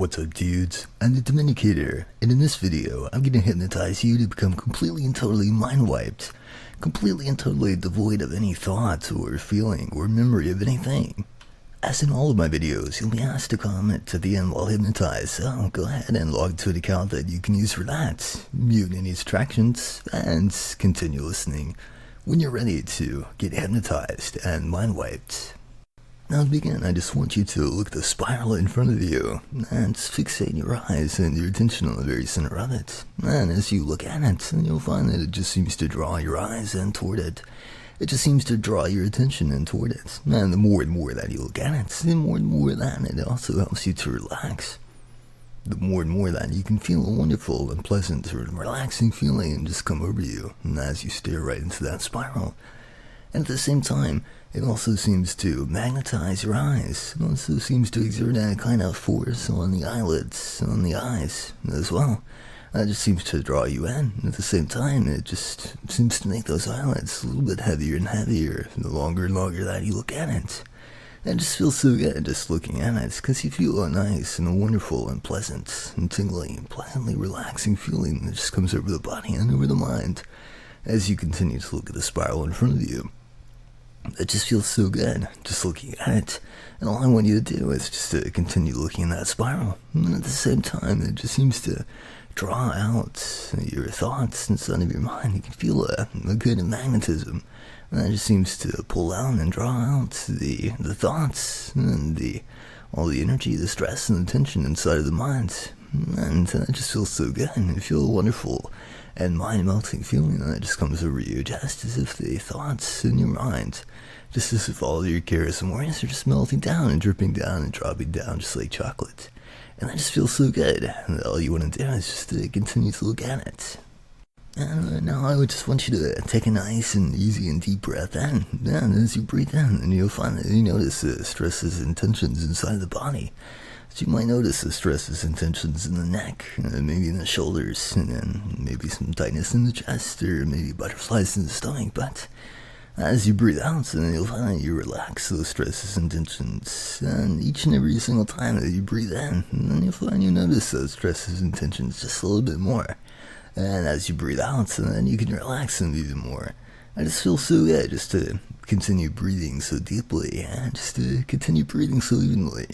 What's up, dudes? I'm the Dominicator, and in this video, I'm gonna hypnotize you to become completely and totally mind-wiped, completely and totally devoid of any thought or feeling or memory of anything. As in all of my videos, you'll be asked to comment at the end while hypnotized, so go ahead and log to an account that you can use for that, mute any distractions, and continue listening when you're ready to get hypnotized and mind-wiped. Now to begin, I just want you to look at the spiral in front of you, and just fixate your eyes and your attention on the very center of it. And as you look at it, you'll find that it just seems to draw your eyes in toward it. It just seems to draw your attention in toward it. And the more and more that you look at it, the more and more that it also helps you to relax. The more and more that you can feel a wonderful and pleasant and relaxing feeling just come over you, and as you stare right into that spiral. And at the same time, it also seems to magnetize your eyes. It also seems to exert a kind of force on the eyelids, on the eyes as well. It just seems to draw you in. At the same time, it just seems to make those eyelids a little bit heavier and heavier the longer and longer that you look at it. And it just feels so good just looking at it, because you feel a nice and a wonderful and pleasant and tingly and pleasantly relaxing feeling that just comes over the body and over the mind as you continue to look at the spiral in front of you. It just feels so good, just looking at it, and all I want you to do is just to continue looking in that spiral, and at the same time, it just seems to draw out your thoughts inside of your mind. You can feel a good magnetism, and that just seems to pull out and draw out the thoughts, and all the energy, the stress, and the tension inside of the mind, and it just feels so good, and you feel wonderful and mind-melting feeling that just comes over you, just as if the thoughts in your mind, just as if all of your cares and worries are just melting down and dripping down and dropping down just like chocolate. And that just feels so good, and all you want to do is just to continue to look at it. And now I would just want you to take a nice and easy and deep breath in, and as you breathe in, and you'll find that you notice the stresses and tensions inside the body. So you might notice the stresses and tensions in the neck, maybe in the shoulders, and then maybe some tightness in the chest, or maybe butterflies in the stomach. But as you breathe out, then you'll find that you relax those stresses and tensions. And each and every single time that you breathe in, and then you'll find you notice those stresses and tensions just a little bit more. And as you breathe out, then you can relax them even more. I just feel so good just to continue breathing so deeply, and just to continue breathing so evenly.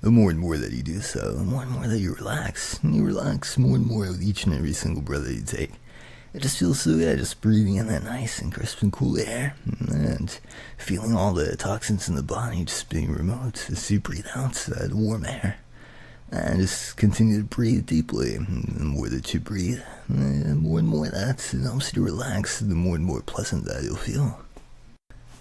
The more and more that you do so, the more and more that you relax. And you relax more and more with each and every single breath that you take. It just feels so good just breathing in that nice and crisp and cool air. And feeling all the toxins in the body just being removed as you breathe out that warm air. And just continue to breathe deeply. And the more that you breathe, the more and more that it helps you to relax, the more and more pleasant that you'll feel.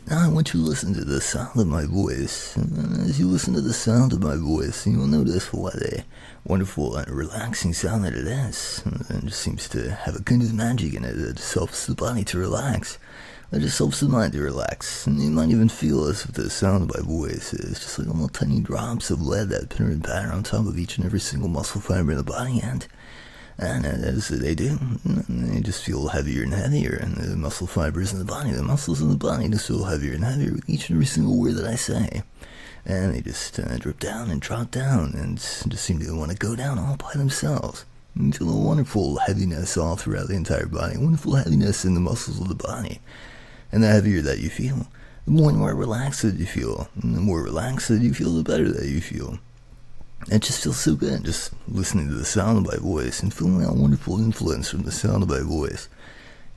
Now I want you to listen to the sound of my voice, and as you listen to the sound of my voice, you'll notice what a wonderful and relaxing sound that it is, and it just seems to have a kind of magic in it that just helps the body to relax, that just helps the mind to relax, and you might even feel as if the sound of my voice is just like little tiny drops of lead that pitter and patter on top of each and every single muscle fiber in the body, and as they do, they just feel heavier and heavier, and the muscle fibers in the body, the muscles in the body just feel heavier and heavier with each and every single word that I say. And they just drip down and drop down, and just seem to want to go down all by themselves. And feel a wonderful heaviness all throughout the entire body, wonderful heaviness in the muscles of the body. And the heavier that you feel, the more and more relaxed that you feel, and the more relaxed that you feel, the better that you feel. It just feels so good just listening to the sound of my voice and feeling that wonderful influence from the sound of my voice.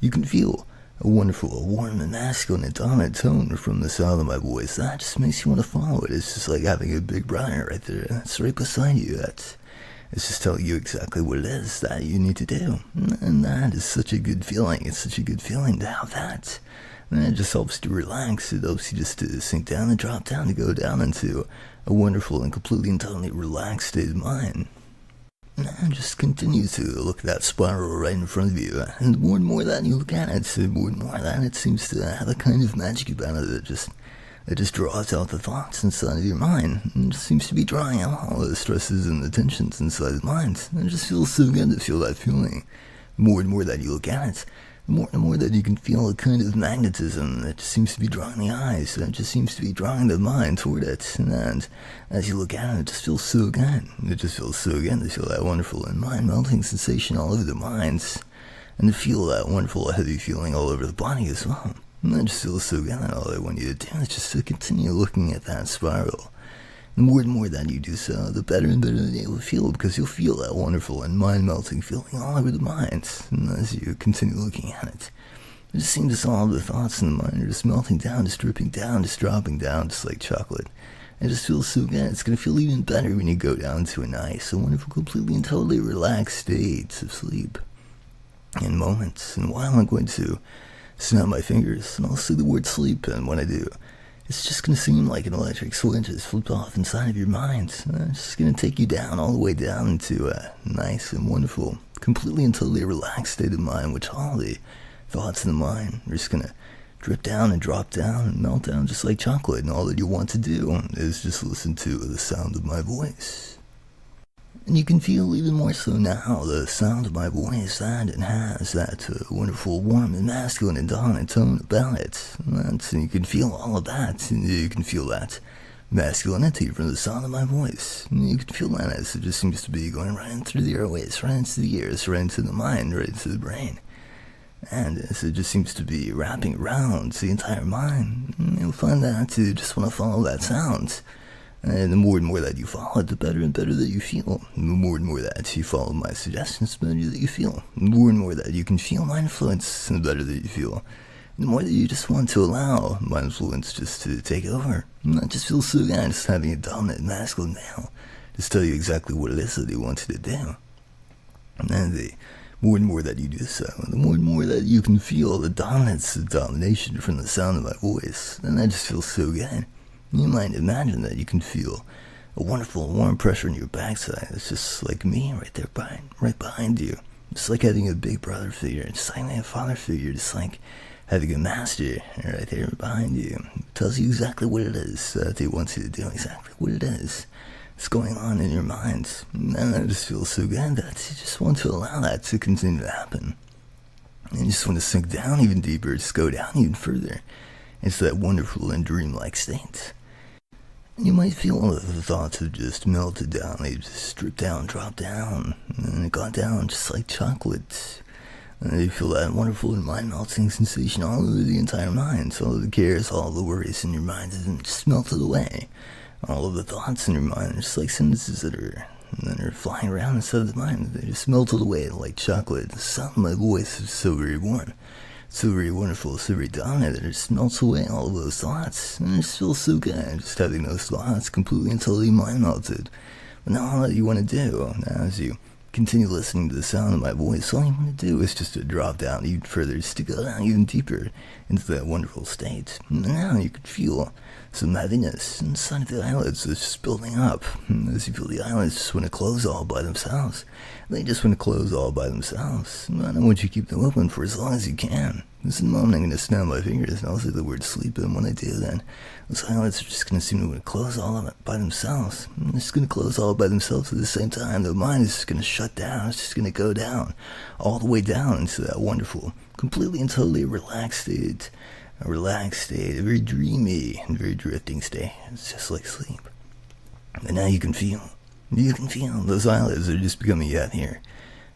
You can feel a wonderful, warm and masculine and dominant tone from the sound of my voice. That just makes you want to follow it. It's just like having a big brother right there. That's right beside you. It's just telling you exactly what it is that you need to do. And that is such a good feeling. It's such a good feeling to have that. And it just helps you to relax. It helps you just to sink down and drop down, to go down into a wonderful and completely and totally relaxed state of mind. And just continue to look at that spiral right in front of you. And the more and more that you look at it, the more and more that it seems to have a kind of magic about it that just draws out the thoughts inside of your mind. And just seems to be drawing out all the stresses and the tensions inside the mind. And it just feels so good to feel that feeling. The more and more that you look at it, The more that you can feel a kind of magnetism that just seems to be drawing the eyes, that just seems to be drawing the mind toward it. And as you look at it, it just feels so good. It just feels so good to feel that wonderful and mind-melting sensation all over the minds, and to feel that wonderful, heavy feeling all over the body as well. And that just feels so good, and all I want you to do is just to continue looking at that spiral. The more and more that you do so, the better and better that you'll feel, because you'll feel that wonderful and mind-melting feeling all over the mind. And as you continue looking at it, it just seems as all of the thoughts in the mind are just melting down, just dripping down, just dropping down, just like chocolate. It just feels so good. It's going to feel even better when you go down to a nice, a wonderful, completely and totally relaxed state of sleep. In moments, and while I'm going to snap my fingers, and I'll say the word sleep, and when I do, it's just going to seem like an electric switch is flipped off inside of your mind. It's just going to take you down, all the way down into a nice and wonderful, completely and totally relaxed state of mind, which all the thoughts in the mind are just going to drip down and drop down and melt down just like chocolate. And all that you want to do is just listen to the sound of my voice. And you can feel even more so now the sound of my voice, that it has that wonderful, warm, and masculine and dominant tone about it. And you can feel all of that, and you can feel that masculinity from the sound of my voice. And you can feel that as it just seems to be going right in through the airways, right into the ears, right into the mind, right into the brain. And as it just seems to be wrapping around the entire mind, you'll find that you just want to follow that sound. And the more and more that you follow it, the better and better that you feel. The more and more that you follow my suggestions, the better that you feel. The more and more that you can feel my influence, the better that you feel. The more that you just want to allow my influence just to take over. And that just feels so good, just having a dominant masculine male just tell you exactly what it is that he wants you to do. And the more and more that you do so, the more and more that you can feel the dominance, the domination from the sound of my voice. And that just feels so good. You might imagine that you can feel a wonderful warm pressure in your backside. It's just like me right there right behind you. Just like having a big brother figure, just like having a father figure, just like having a master right there behind you. It tells you exactly what it is that he wants you to do, exactly what it is that's going on in your mind. And it just feels so good that you just want to allow that to continue to happen. And you just want to sink down even deeper, just go down even further into that wonderful and dreamlike state. You might feel the thoughts have just melted down, they've just stripped down, dropped down, and gone down just like chocolate. And you feel that wonderful and mind-melting sensation all over the entire mind. So all of the cares, all of the worries in your mind have just melted away. All of the thoughts in your mind are just like sentences that are flying around inside of the mind. They just melted away like chocolate. The sound of my voice is so very warm, so very wonderful, so very dominant, that it just melts away all of those thoughts. And it just feels so good, just having those thoughts completely and totally mind-melted. But now all that you want to do, now as you continue listening to the sound of my voice, all you want to do is just to drop down even further, just to go down even deeper into that wonderful state. And now you could feel some heaviness inside of the eyelids that's just building up. And as you feel the eyelids just want to close all by themselves. They just want to close all by themselves. And I don't want you to keep them open for as long as you can. This in a moment I'm going to snap my fingers and I'll say the word sleep, and when I do, then those eyelids are just going to seem to want to close all of it by themselves. And they're just going to close all by themselves at the same time. The mind is just going to shut down. It's just going to go down, all the way down into that wonderful, completely and totally relaxed state. A relaxed state, a very dreamy and very drifting state. It's just like sleep. And now you can feel those eyelids are just becoming heavier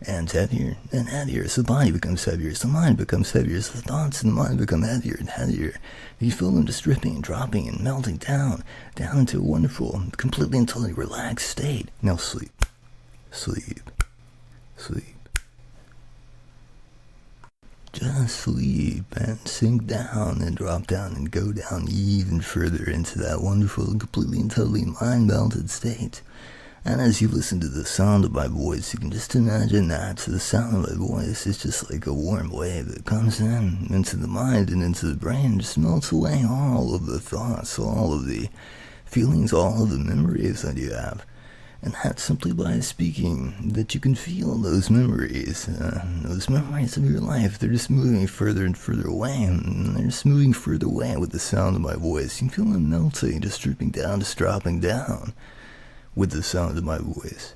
and heavier and heavier. As the body becomes heavier, as the mind becomes heavier, as the thoughts in the mind become heavier and heavier. You feel them just dripping and dropping and melting down into a wonderful, completely and totally relaxed state. Now sleep, sleep, sleep. Just sleep and sink down and drop down and go down even further into that wonderful, completely and totally mind-melted state. And as you listen to the sound of my voice, you can just imagine that the sound of my voice is just like a warm wave that comes in into the mind and into the brain, just melts away all of the thoughts, all of the feelings, all of the memories that you have. And that's simply by speaking, that you can feel those memories of your life. They're just moving further and further away, and they're just moving further away with the sound of my voice. You can feel them melting, just dripping down, just dropping down with the sound of my voice.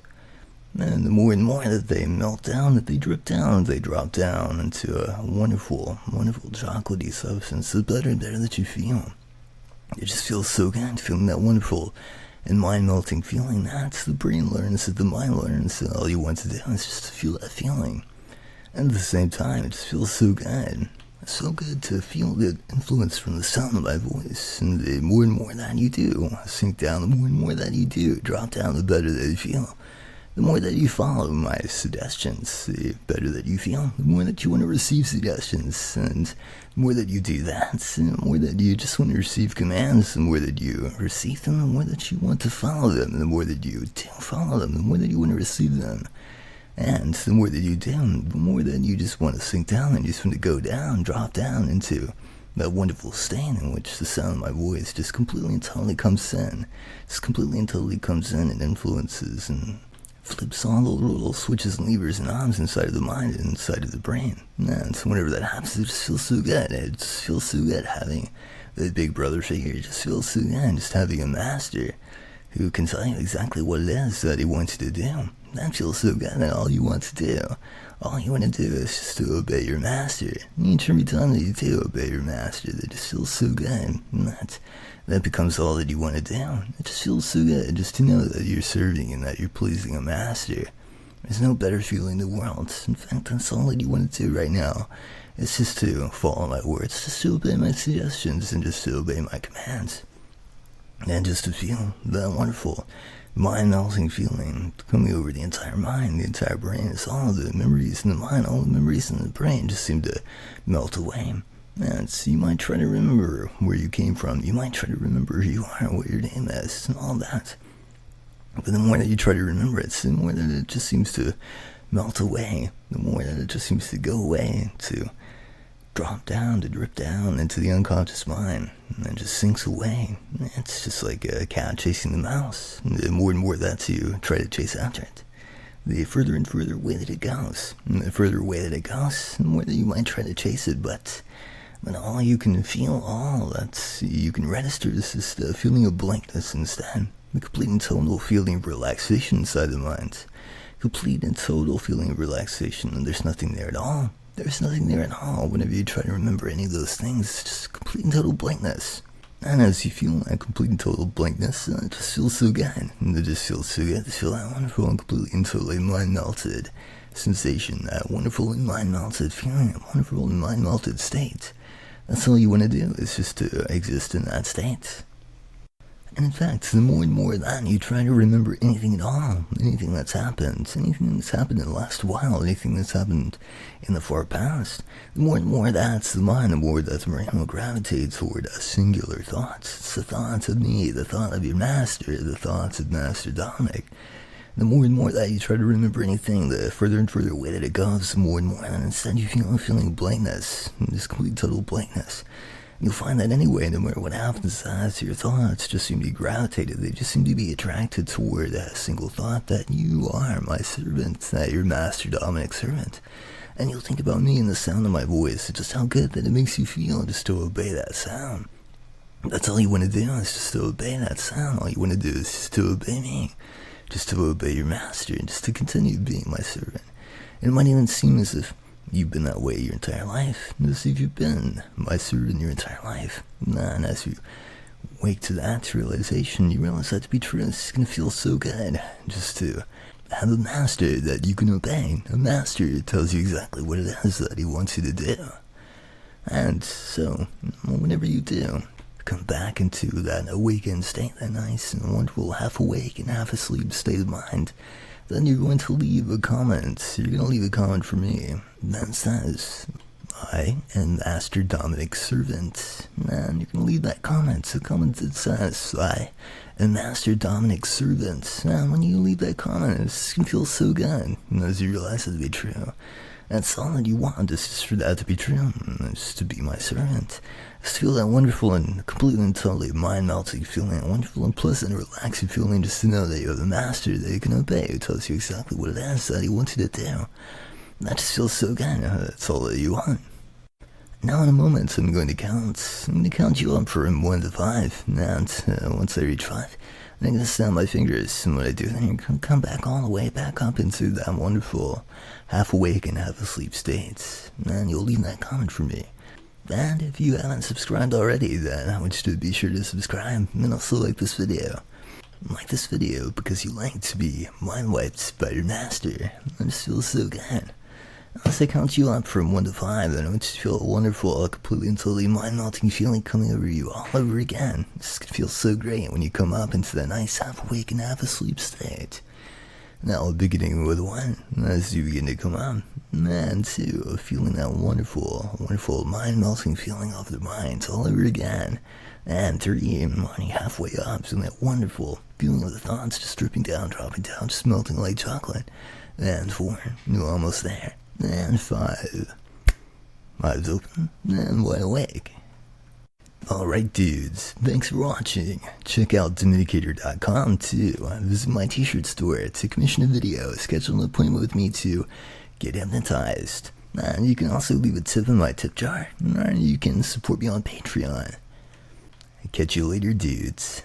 And the more and more that they melt down, that they drip down, they drop down into a wonderful, wonderful chocolatey substance, the better and better that you feel. It just feels so good, feeling that wonderful and mind-melting feeling. That's the brain learns, that the mind learns, and all you want to do is just to feel that feeling. And at the same time, it just feels so good. So good to feel the influence from the sound of my voice. And the more and more that you do, sink down, the more and more that you do, drop down, the better that you feel. The more that you follow my suggestions, the better that you feel. The more that you want to receive suggestions, and the more that you do that, the more that you just want to receive commands, the more that you receive them, the more that you want to follow them, the more that you do follow them, the more that you want to receive them. And the more that you do, the more that you just want to sink down and you just want to go down, drop down into that wonderful state in which the sound of my voice just completely and totally comes in. Just completely and totally comes in and influences and flips all the little switches and levers and knobs inside of the mind and inside of the brain. And so whenever that happens, it just feels so good. It just feels so good having the big brother figure. It just feels so good just having a master who can tell you exactly what it is that he wants you to do. That feels so good, and all you want to do, all you want to do is just to obey your master. And each and every time that you do obey your master, that just feels so good. And that becomes all that you want to do. It just feels so good just to know that you're serving and that you're pleasing a master. There's no better feeling in the world. In fact, that's all that you want to do right now. It's just to follow my words, just to obey my suggestions, and just to obey my commands. And just to feel that wonderful mind-melting feeling coming over the entire mind, the entire brain. It's all the memories in the mind, all the memories in the brain just seem to melt away. And so you might try to remember where you came from. You might try to remember who you are, what your name is, and all that. But the more that you try to remember it, the more that it just seems to melt away. The more that it just seems to go away, to drop down, to drip down into the unconscious mind, and then just sinks away. It's just like a cat chasing the mouse. The more and more that you try to chase after it, the further and further away that it goes. And the further away that it goes, the more that you might try to chase it, but all you can feel, all that you can register is just a feeling of blankness instead. The complete and total feeling of relaxation inside the mind. Complete and total feeling of relaxation, and there's nothing there at all. There's nothing there at all. Whenever you try to remember any of those things, it's just complete and total blankness. And as you feel that complete and total blankness, it just feels so good. And it just feels so good to feel that wonderful and completely and totally mind-melted sensation, that wonderful and mind-melted feeling, that wonderful and mind-melted state. That's all you want to do, is just to exist in that state. And in fact, the more and more that you try to remember anything at all, anything that's happened in the last while, anything that's happened in the far past, the more and more that's the mind, the more that the brain will gravitate toward a singular thought. It's the thoughts of me, the thought of your master, the thoughts of Master Dominic. The more and more that you try to remember anything, the further and further away that it goes, the more and more that instead you feel a feeling blankness, just complete total blankness. You'll find that anyway, no matter what happens, as your thoughts just seem to be gravitated, they just seem to be attracted toward a single thought, that you are my servant, that you're Master Dominic's servant. And you'll think about me and the sound of my voice, just how good that it makes you feel just to obey that sound. That's all you want to do, is just to obey that sound. All you want to do is just to obey me, just to obey your master, and just to continue being my servant. And it might even seem as if you've been that way your entire life, as if you've been my servant your entire life. And as you wake to that realization, you realize that to be true. It's going to feel so good just to have a master that you can obey. A master that tells you exactly what it is that he wants you to do. And so, whenever you do come back into that awakened state, that nice and wonderful half awake and half asleep state of mind, then you're going to leave a comment. You're going to leave a comment for me that says, I am Master Dominic's servant. And you can leave that comment. A comment that says, I am Master Dominic's servant. And when you leave that comment, it's going to feel so good. And as you realize it to be true, that's all that you want, is just for that to be true. Just to be my servant. Just feel that wonderful and completely and totally mind-melting feeling, that wonderful and pleasant and relaxing feeling, just to know that you have a master that you can obey, who tells you exactly what it is that he wants you to do. That just feels so good. That's all that you want. Now in a moment, I'm going to count you up from 1 to 5, and once I reach 5, And I'm going to snap my fingers, and when I do, then you're going to come back all the way back up into that wonderful half awake and half asleep state. And you'll leave that comment for me. And if you haven't subscribed already, then I want you to be sure to subscribe and also like this video. Like this video because you like to be mind-wiped by your master. That just feels so good. Unless I count you up from 1 to 5, then I want you to feel a wonderful, completely and totally mind-melting feeling coming over you all over again. This feels so great when you come up into that nice half-awake and half-asleep state. Now, beginning with 1, as you begin to come up, and 2, feeling that wonderful, wonderful mind-melting feeling of the mind all over again. And 3, running halfway up, feeling that wonderful feeling of the thoughts just dripping down, dropping down, just melting like chocolate. And 4, you're almost there. And 5, eyes open and wide awake. Alright dudes, thanks for watching. Check out Dominicator.com to visit my t-shirt store to commission a video, schedule an appointment with me to get hypnotized. And you can also leave a tip in my tip jar, or you can support me on Patreon. Catch you later dudes.